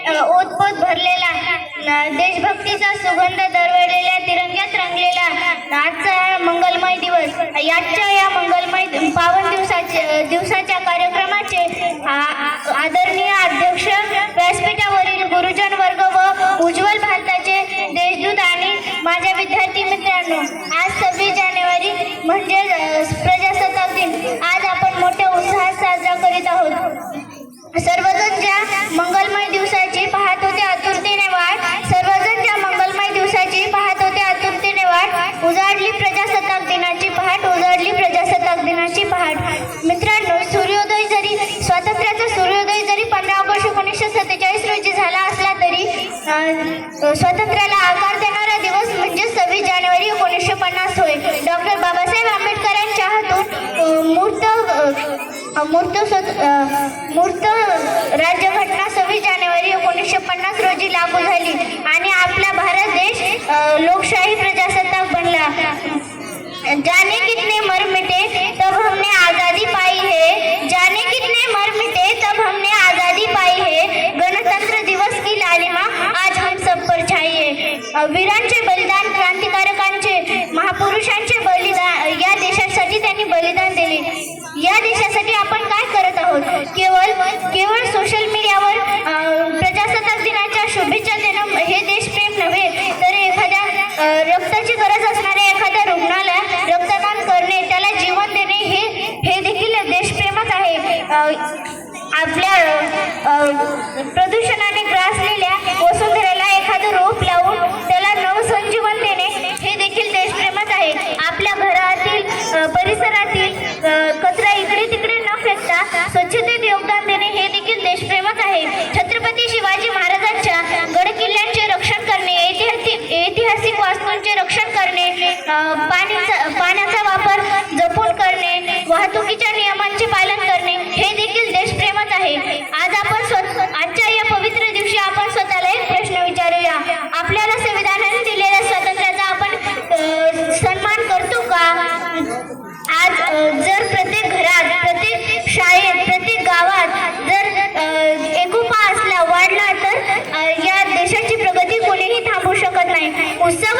ओतपोत भरलेला, देशभक्तीचा सुगंध दरवळलेल्या तिरंग्यात रंगलेला आजचा मंगलमय दिवस. या मंगलमय पावन दिवसाच्या कार्यक्रमाचे आदरणीय अध्यक्ष, व्यासपीठावरील गुरुजन वर्ग व उज्ज्वल भारताचे देशदूत आणि माझ्या विद्यार्थी मित्रांनो, आज 26 जानेवारी म्हणजे प्रजासत्ताक दिन. आज आपण मोठ्या उत्साहात साजरा करीत आहोत. सर्वजण ज्या मंगलमय दिवसाची पाहत होते आतुरतेने वाट, सर्वजण ज्या मंगलमय दिवसाची पाहत होते आतुरतेने वाट, उजाडली प्रजासत्ताक दिनाची पहाट, उजाडली प्रजासत्ताक दिनाची पहाट. मित्रांनो, स्वातंत्र्याचा सूर्योदय जरी 15 ऑगस्ट 1947 रोजी झाला असला तरी स्वातंत्र्याला आकार देणारा दिवस म्हणजे 26 जानेवारी 1950 होय. डॉक्टर बाबासाहेब आंबेडकरांच्या हातून मूर्त राज्यघटना 26 जानेवारी 1950 रोजी लागू झाली आणि आपला भारत देश लोकशाही प्रजासत्ताक बनला. जाने कितने मर मिटे तब हमने आज़ादी पाई है, जाने कितने मर मिटे तब हमने आज़ादी पाई है, गणतंत्र दिवस की लालिमा आज हम सब पर छाई. वीरांचे बलिदान, क्रांतिकारकांचे, महापुरुषांचे बलिदान, या देशासाठी त्यांनी बलिदान दिले. या देशासाठी आपण काय करत आहोत? केवळ सोशल मीडियावर प्रजासत्ताक दिनाच्या शुभेच्छा देणं हे देशप्रेम नव्हे, तर एखाद्या रक्ताची गरज असणाऱ्या एखाद्या रुग्णाला रक्तदान करणे, त्याला जीवन देणे हे देखील देशप्रेमच आहे. आपल्या प्रदूषणाने ग्रासलेल्या वसुंधरेला एखादं रोप लावून त्याला नवसंजीवन देणे हे देखील देशप्रेमच आहे. आपल्या घरातील परिसरातील कचरा इकडे तिकडे न फेकता स्वच्छतेत योगदान देणे हे देखील देशप्रेमच आहे. छत्रपती शिवाजी महाराजांच्या गड किल्ल्यांचे रक्षण करणे, ऐतिहासिक वास्तूंचे रक्षण करणे, पाण्याचा वापर जपून करणे, वाहतुकीच्या नियमांचे पालन करणे हे देखील देशप्रेमच आहे. आजच्या या पवित्र दिवशी आपण स्वतःला एक प्रश्न विचारूया. आपल्याला संविधानाने दिलेल्या स्वातंत्र्याचा आपण सन्मान करतो का? आज जर प्रत्येक घरात, प्रत्येक शाळेत, प्रत्येक गावात जर एकोपा वाढला तर या देशाची प्रगती कोणीही थांबवू शकत नाही. उत्सव